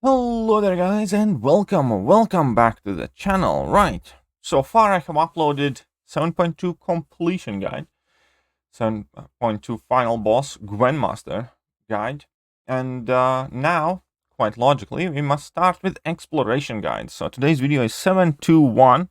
Hello there guys and welcome back to the channel. Right, so far I have uploaded 7.2 completion guide, 7.2 final boss Grandmaster guide, and now, quite logically, we must start with exploration guide. So today's video is 7.2.1,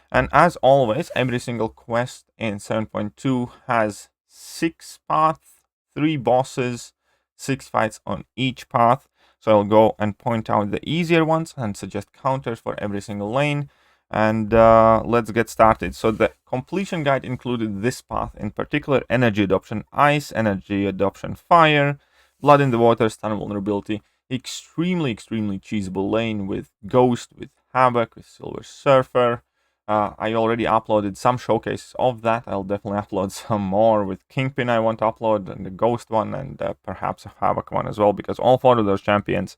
and as always, every single quest in 7.2 has 6 paths, 3 bosses, 6 fights on each path. So I'll go and point out the easier ones and suggest counters for every single lane. And let's get started. So the completion guide included this path, in particular: energy adoption ice, energy adoption fire, blood in the water, stun vulnerability. Extremely cheesable lane with Ghost, with Havoc, with Silver Surfer. I already uploaded some showcases of that. I'll definitely upload some more with Kingpin. I want to upload, and the Ghost one, and perhaps a Havoc one as well, because all 4 of those champions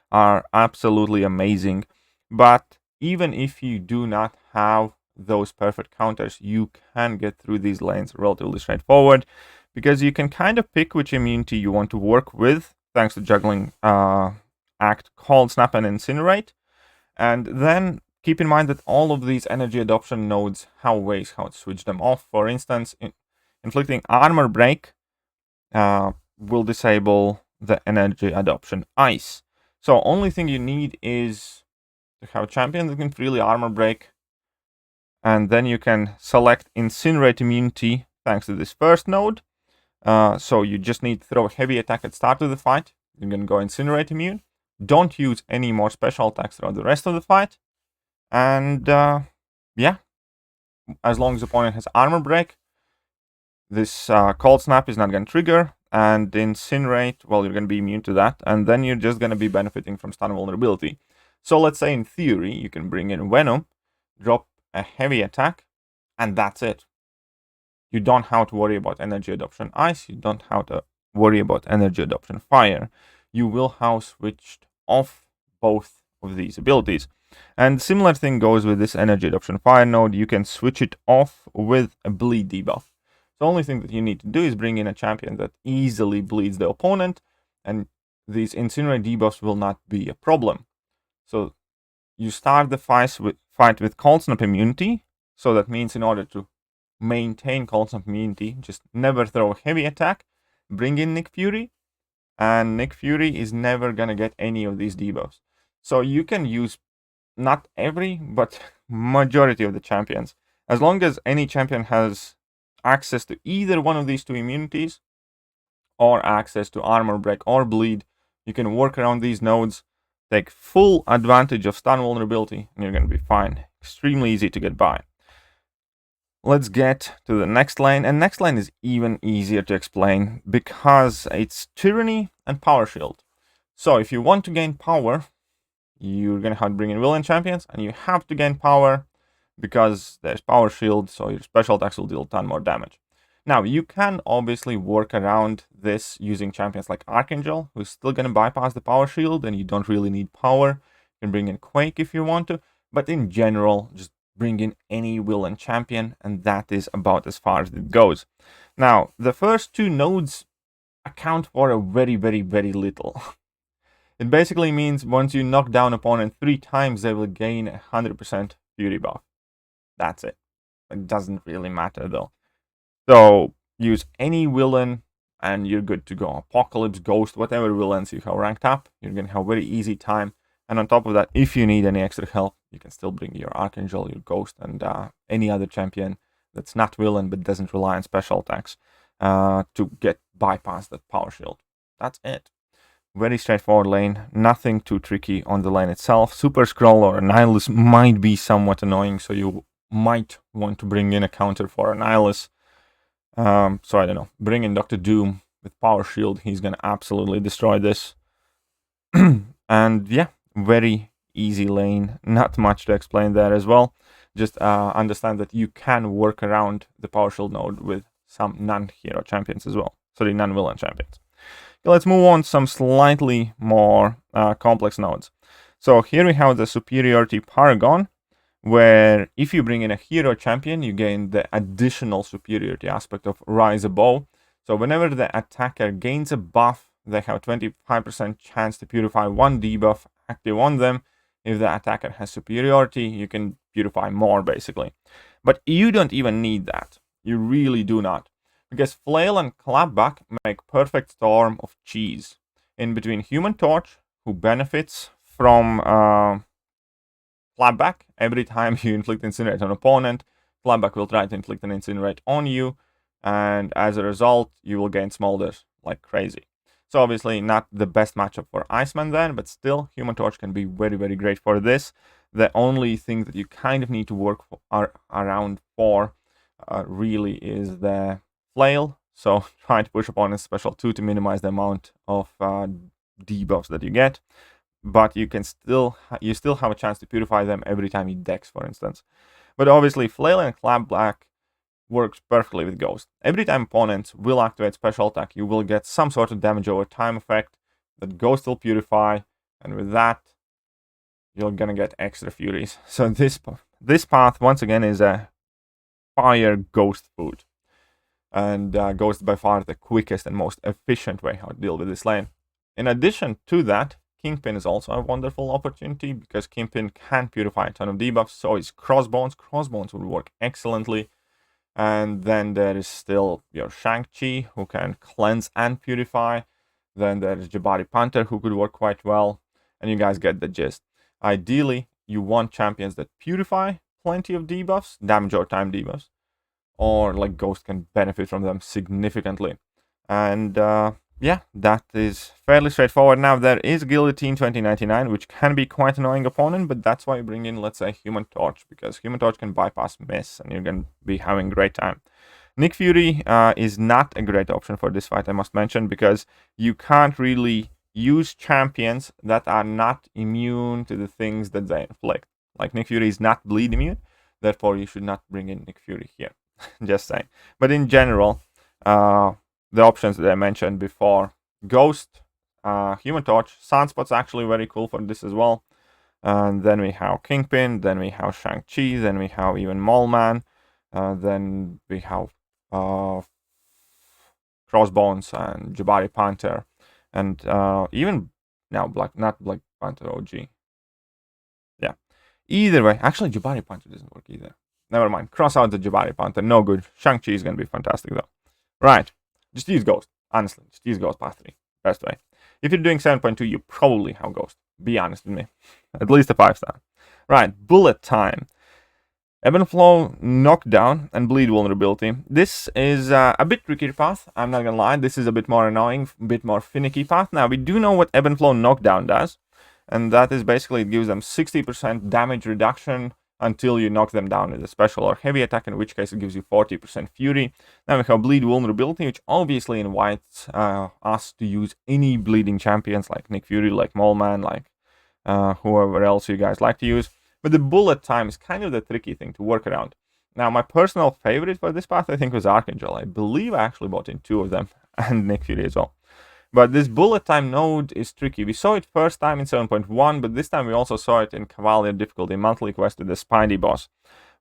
are absolutely amazing. But even if you do not have those perfect counters, you can get through these lanes relatively straightforward, because you can kind of pick which immunity you want to work with, thanks to juggling act Cold Snap and Incinerate. And then keep in mind that all of these energy adoption nodes have ways how to switch them off. For instance, inflicting armor break will disable the energy adoption ice. So only thing you need is to have a champion that can freely armor break, and then you can select incinerate immunity thanks to this first node. So you just need to throw a heavy attack at start of the fight. You're gonna go incinerate immune. Don't use any more special attacks throughout the rest of the fight. And yeah, as long as the opponent has armor break, this Cold Snap is not going to trigger, and Incinerate, well, you're going to be immune to that, and then you're just going to be benefiting from stun vulnerability. So let's say in theory, you can bring in Venom, drop a heavy attack, and that's it. You don't have to worry about energy adoption ice, you don't have to worry about energy adoption fire. You will have switched off both of these abilities. And similar thing goes with this energy adoption fire node. You can switch it off with a bleed debuff. The only thing that you need to do is bring in a champion that easily bleeds the opponent, and these incinerate debuffs will not be a problem. So you start the fight with Cold Snap immunity. So that means in order to maintain Cold Snap immunity, just never throw a heavy attack, bring in Nick Fury, and Nick Fury is never gonna get any of these debuffs. So you can use not every, but majority of the champions. As long as any champion has access to either one of these 2 immunities, or access to armor break or bleed, you can work around these nodes, take full advantage of stun vulnerability, and you're going to be fine. Extremely easy to get by. Let's get to the next lane, and next lane is even easier to explain because it's Tyranny and Power Shield. So if you want to gain power, you're going to have to bring in villain champions, and you have to gain power because there's Power Shield, so your special attacks will deal a ton more damage. Now, you can obviously work around this using champions like Archangel, who's still going to bypass the Power Shield, and you don't really need power. You can bring in Quake if you want to, but in general, just bring in any villain champion, and that is about as far as it goes. Now, the first 2 nodes account for a very little. It basically means once you knock down opponent 3 times, they will gain 100% Fury buff. That's it. It doesn't really matter though. So use any villain and you're good to go. Apocalypse, Ghost, whatever villains you have ranked up, you're going to have a very easy time. And on top of that, if you need any extra help, you can still bring your Archangel, your Ghost, and any other champion that's not villain but doesn't rely on special attacks to get bypass that Power Shield. That's it. Very straightforward lane, nothing too tricky on the lane itself. Super Scroll or Annihilus might be somewhat annoying, so you might want to bring in a counter for Annihilus. So I don't know, bring in Dr. Doom with Power Shield, he's gonna absolutely destroy this. And yeah, very easy lane, not much to explain there as well. Just understand that you can work around the Power Shield node with some non-hero champions as well, sorry, non-villain champions. Let's move on to some slightly more complex nodes. So here we have the superiority paragon, where if you bring in a hero champion, you gain the additional superiority aspect of rise above. So whenever the attacker gains a buff, they have 25% chance to purify 1 debuff active on them. If the attacker has superiority, you can beautify more, basically. But you don't even need that. You really do not. Because Flail and Clapback make perfect storm of cheese. In between Human Torch, who benefits from Clapback. Every time you inflict Incinerate on an opponent, Clapback will try to inflict an Incinerate on you. And as a result, you will gain Smolders like crazy. So obviously not the best matchup for Iceman then, but still Human Torch can be very, very great for this. The only thing that you kind of need to work around for really is the Flail. So try to push opponent's special 2 to minimize the amount of debuffs that you get. But you still have a chance to purify them every time you dex, for instance. But obviously Flail and Clapback works perfectly with Ghost. Every time opponents will activate special attack, you will get some sort of damage over time effect that Ghost will purify, and with that, you're gonna get extra furies. So this path, once again, is a fire Ghost food. And Ghost is by far the quickest and most efficient way how to deal with this lane. In addition to that, Kingpin is also a wonderful opportunity, because Kingpin can purify a ton of debuffs, so is Crossbones. Crossbones will work excellently. And then there is still your Shang-Chi, who can cleanse and purify. Then there's Jabari Panther, who could work quite well. And you guys get the gist. Ideally, you want champions that purify plenty of debuffs, damage or time debuffs. Or like Ghost can benefit from them significantly. And yeah, that is fairly straightforward. Now, there is Guillotine 2099, which can be quite an annoying opponent, but that's why you bring in, let's say, Human Torch, because Human Torch can bypass Miss, and you're going to be having a great time. Nick Fury is not a great option for this fight, I must mention, because you can't really use champions that are not immune to the things that they inflict. Like, Nick Fury is not bleed immune, therefore you should not bring in Nick Fury here. Just saying. But in general, the options that I mentioned before, Ghost, Human Torch, Sunspot's actually very cool for this as well. And then we have Kingpin, then we have Shang-Chi, then we have even Mole-Man, then we have Crossbones and Jabari Panther, and even now not Black Panther OG. Yeah. Either way, actually Jabari Panther doesn't work either. Never mind. Cross out the Jabari Panther. No good. Shang-Chi is going to be fantastic though. Right. Just use Ghost. Honestly, just use Ghost path 3. Best way. If you're doing 7.2, you probably have Ghost. Be honest with me. At least a 5-star. Right. Bullet time. Ebb and Flow, Knockdown, and Bleed Vulnerability. This is a bit trickier path. I'm not going to lie. This is a bit more annoying, a bit more finicky path. Now, we do know what Ebb and Flow Knockdown does. And that is basically, it gives them 60% damage reduction until you knock them down with a special or heavy attack, in which case it gives you 40% fury. Now we have Bleed Vulnerability, which obviously invites us to use any bleeding champions like Nick Fury, like Mole-Man, like whoever else you guys like to use. But the bullet time is kind of the tricky thing to work around. Now, my personal favorite for this path, I think, was Archangel. I believe I actually bought in 2 of them, and Nick Fury as well. But this bullet time node is tricky. We saw it first time in 7.1, but this time we also saw it in Cavalier Difficulty Monthly Quest with the Spiny Boss,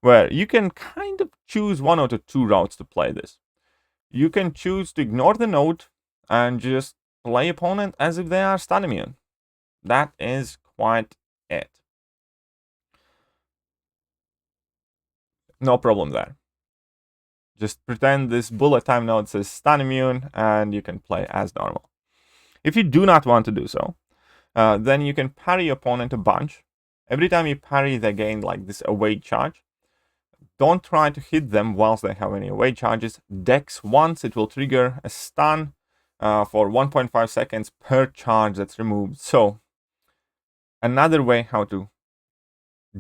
where you can kind of choose one out of 2 routes to play this. You can choose to ignore the node and just play opponent as if they are stun immune. That is quite it. No problem there. Just pretend this bullet time node says stun immune and you can play as normal. If you do not want to do so, then you can parry your opponent a bunch. Every time you parry, they gain like this await charge. Don't try to hit them whilst they have any await charges. Dex once, it will trigger a stun for 1.5 seconds per charge that's removed. So, another way how to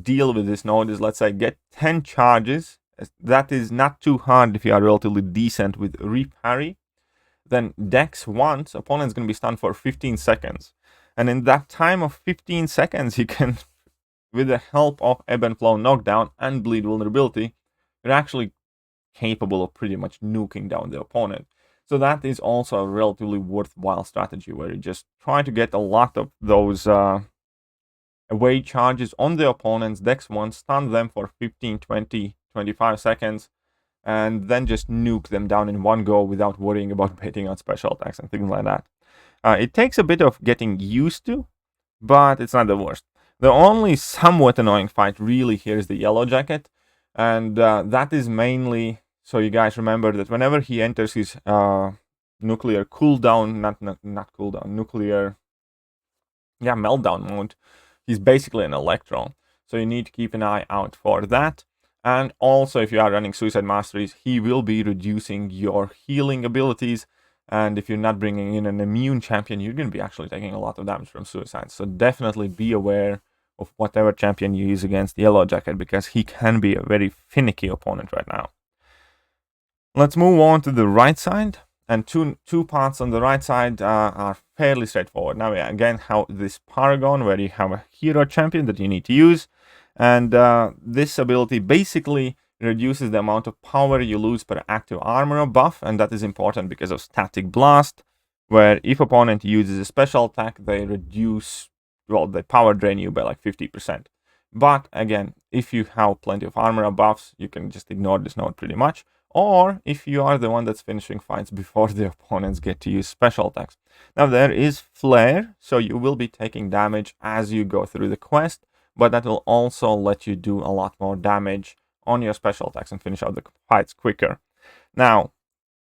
deal with this node is, let's say, get 10 charges. That is not too hard if you are relatively decent with reparry. Then Dex once, opponent's going to be stunned for 15 seconds. And in that time of 15 seconds, you can, with the help of Ebb and Flow Knockdown and Bleed Vulnerability, you're actually capable of pretty much nuking down the opponent. So that is also a relatively worthwhile strategy, where you just try to get a lot of those away charges on the opponent's Dex once, stun them for 15, 20, 25 seconds, and then just nuke them down in one go without worrying about baiting out special attacks and things like that. It takes a bit of getting used to, but it's not the worst. The only somewhat annoying fight really here is the Yellow Jacket, and that is mainly, so you guys remember that whenever he enters his nuclear cooldown, not cooldown, nuclear, yeah, meltdown mode, he's basically an electron. So you need to keep an eye out for that. And also, if you are running Suicide Masteries, he will be reducing your healing abilities. And if you're not bringing in an immune champion, you're going to be actually taking a lot of damage from Suicide. So definitely be aware of whatever champion you use against Yellow Jacket, because he can be a very finicky opponent right now. Let's move on to the right side. And two parts on the right side are fairly straightforward. Now, again, how this Paragon, where you have a hero champion that you need to use. And this ability basically reduces the amount of power you lose per active armor buff. And that is important because of Static Blast, where if opponent uses a special attack, they reduce, well, they power drain you by like 50%. But again, if you have plenty of armor buffs, you can just ignore this node pretty much. Or if you are the one that's finishing fights before the opponents get to use special attacks. Now there is Flare, so you will be taking damage as you go through the quest, but that will also let you do a lot more damage on your special attacks and finish out the fights quicker. Now,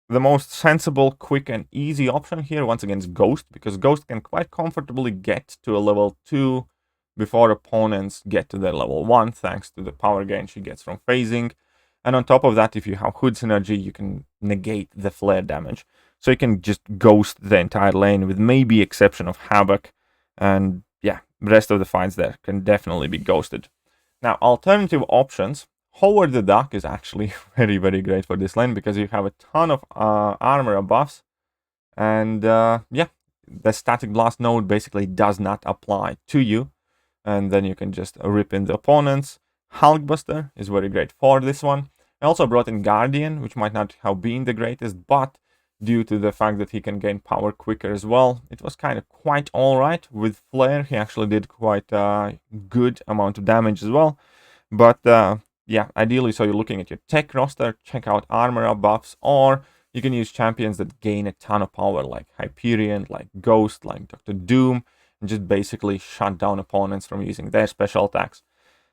the most sensible, quick, and easy option here, once again, is Ghost, because Ghost can quite comfortably get to a level 2 before opponents get to their level 1, thanks to the power gain she gets from phasing. And on top of that, if you have Hood Synergy, you can negate the flare damage. So you can just ghost the entire lane, with maybe exception of Havoc. And yeah, the rest of the fights there can definitely be ghosted. Now, alternative options. Howard the Duck is actually very, very great for this lane, because you have a ton of armor buffs. And yeah, the Static Blast node basically does not apply to you. And then you can just rip in the opponents. Hulkbuster is very great for this one. I also brought in Guardian, which might not have been the greatest, but due to the fact that he can gain power quicker as well, it was kind of quite alright. With Flare, he actually did quite a good amount of damage as well. But yeah, ideally, so you're looking at your tech roster, check out armor buffs, or you can use champions that gain a ton of power, like Hyperion, like Ghost, like Dr. Doom, and just basically shut down opponents from using their special attacks.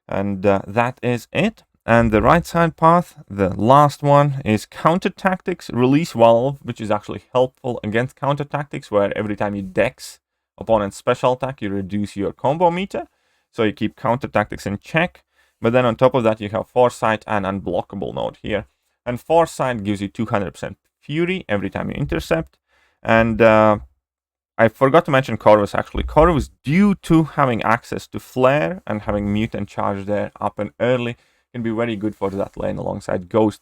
And that is it. And the right side path, the last one, is Counter Tactics Release Valve, which is actually helpful against Counter Tactics, where every time you dex opponent's special attack, you reduce your combo meter. So you keep Counter Tactics in check. But then on top of that, you have Foresight and Unblockable node here. And Foresight gives you 200% Fury every time you intercept. And I forgot to mention Corvus, actually. Corvus, due to having access to Flare and having Mutant Charge there up and early, can be very good for that lane alongside Ghost.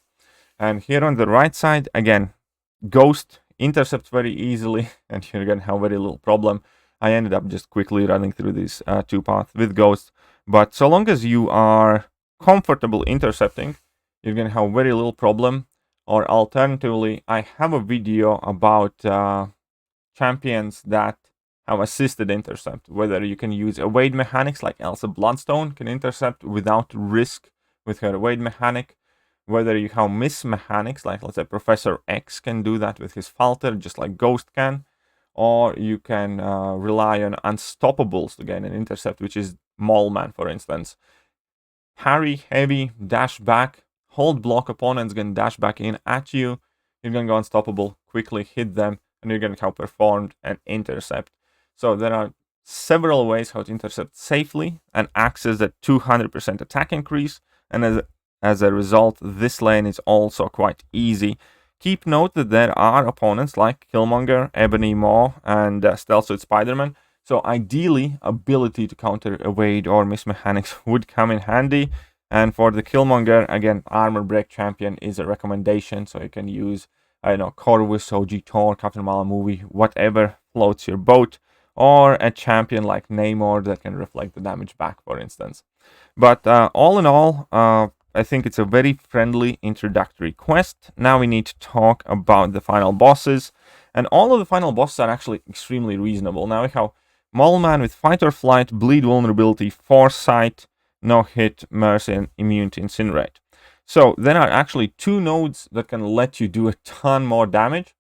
And here on the right side, again, Ghost intercepts very easily, and you're going to have very little problem. I ended up just quickly running through these two paths with Ghost. But so long as you are comfortable intercepting, you're going to have very little problem. Or alternatively, I have a video about champions that have assisted intercept, whether you can use evade mechanics like Elsa Bloodstone can intercept without risk with her evade mechanic, whether you have miss mechanics like, let's say, Professor X can do that with his Falter, just like Ghost can, or you can rely on Unstoppables to gain an intercept, which is Mallman, for instance. Parry, heavy, dash back, hold block, opponents can dash back in at you, you're going to go unstoppable, quickly hit them, and you're going to have performed an intercept. So there are several ways how to intercept safely and access that 200% attack increase. And as a result, this lane is also quite easy. Keep note that there are opponents like Killmonger, Ebony Maw, and Stealth Suit Spider-Man. So ideally, ability to counter evade or miss mechanics would come in handy. And for the Killmonger, again, Armor Break Champion is a recommendation. So you can use, I don't know, Corvus, OG Thor, Captain Marvel movie, whatever floats your boat. Or a champion like Namor that can reflect the damage back, for instance. But all in all, I think it's a very friendly introductory quest. Now we need to talk about the final bosses. And all of the final bosses are actually extremely reasonable. Now we have Mallman with Fight or Flight, Bleed Vulnerability, Foresight, No Hit, Mercy, and Immune to Incinerate. So there are actually two nodes that can let you do a ton more damage.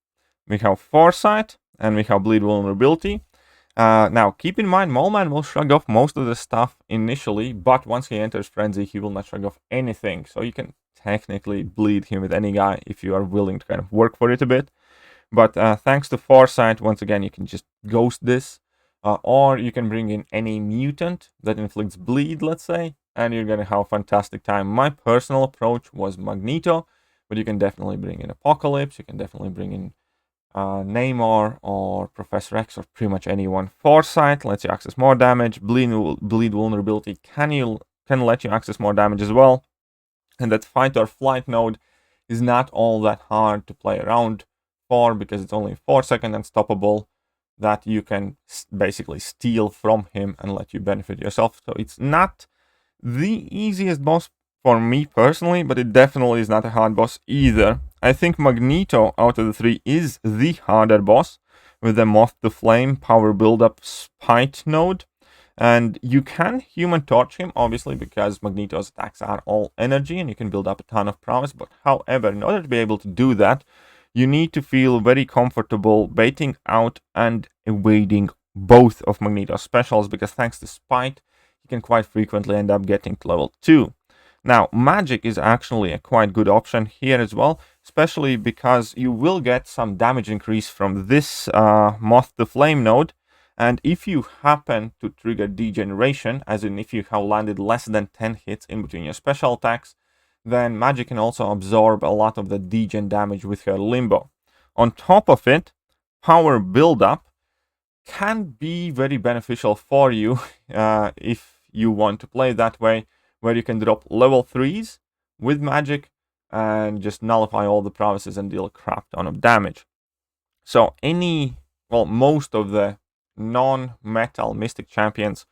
We have Foresight and we have Bleed Vulnerability. Now, keep in mind, Moleman will shrug off most of the stuff initially, but once he enters Frenzy, he will not shrug off anything. So you can technically bleed him with any guy if you are willing to kind of work for it a bit. But thanks to Foresight, once again, you can just ghost this. Or you can bring in any mutant that inflicts bleed, let's say, and you're going to have a fantastic time. My personal approach was Magneto, but you can definitely bring in Apocalypse, you can definitely bring in Namor or Professor X or pretty much anyone. Foresight lets you access more damage. Bleed vulnerability can let you access more damage as well. And that fight or flight node is not all that hard to play around for because it's only 4-second unstoppable that you can basically steal from him and let you benefit yourself. So it's not the easiest boss for me personally, but it definitely is not a hard boss either. I think Magneto out of the three is the harder boss with the Moth to Flame power build-up spite node. And you can Human Torch him, obviously, because Magneto's attacks are all energy and you can build up a ton of prowess. But however, in order to be able to do that, you need to feel very comfortable baiting out and evading both of Magneto's specials, because thanks to Spite, you can quite frequently end up getting to level 2. Now, Magic is actually a quite good option here as well, especially because you will get some damage increase from this Moth to Flame node, and if you happen to trigger Degeneration, as in if you have landed less than 10 hits in between your special attacks, then Magic can also absorb a lot of the degen damage with her Limbo. On top of it, power buildup can be very beneficial for you if you want to play that way, where you can drop level 3s with Magic and just nullify all the prowesses and deal a crap ton of damage. So most of the non-metal Mystic champions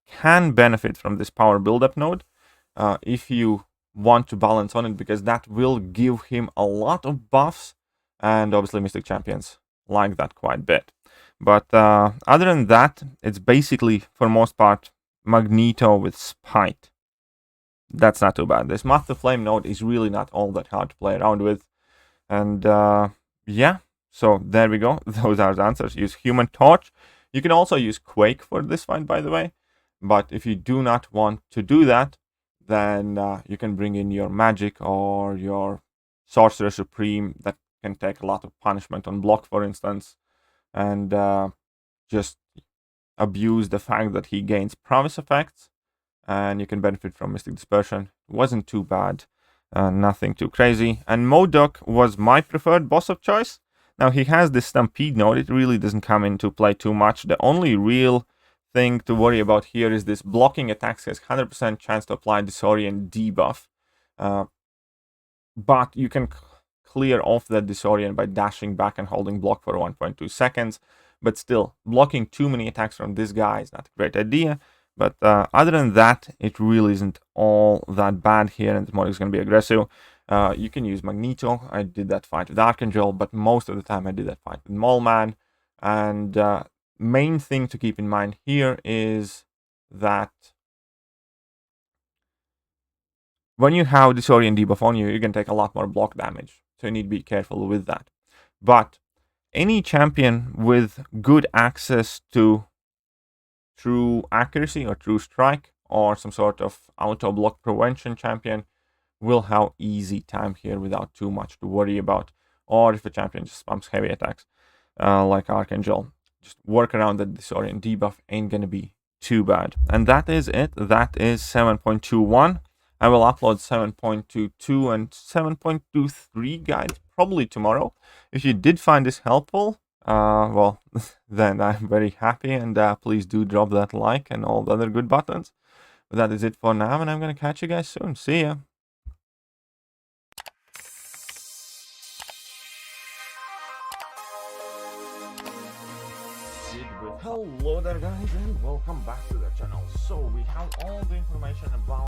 can benefit from this power buildup node if you want to balance on it, because that will give him a lot of buffs, and obviously Mystic champions like that quite a bit. But other than that, it's basically, for most part, Magneto with Spite. That's not too bad. This Moth to Flame node is really not all that hard to play around with. And yeah, so there we go. Those are the answers. Use Human Torch. You can also use Quake for this fight, by the way. But if you do not want to do that, then you can bring in your Magic or your Sorcerer Supreme that can take a lot of punishment on block, for instance, and just abuse the fact that he gains prowess effects, and you can benefit from Mystic Dispersion. It wasn't too bad, nothing too crazy. And MODOK was my preferred boss of choice. Now, he has this Stampede node. It really doesn't come into play too much. The only real thing to worry about here is this blocking attacks has 100% chance to apply Disorient debuff. But you can clear off that Disorient by dashing back and holding block for 1.2 seconds. But still, blocking too many attacks from this guy is not a great idea. But other than that, it really isn't all that bad here, and the mod is going to be aggressive. You can use Magneto. I did that fight with Archangel, but most of the time I did that fight with Moleman. And main thing to keep in mind here is that when you have Disorient debuff on you, you can take a lot more block damage. So you need to be careful with that. But any champion with good access to true accuracy or true strike or some sort of auto block prevention champion will have easy time here without too much to worry about. Or if a champion just spams heavy attacks like Archangel, just work around the Disorient debuff, ain't gonna be too bad. And that is it. That is 7.21. I will upload 7.22 and 7.23 guides probably tomorrow. If you did find this helpful, well, then I'm very happy, and please do drop that like and all the other good buttons. But that is it for now, and I'm gonna catch you guys soon. See ya. Hello there guys, and welcome back to the channel. So we have all the information about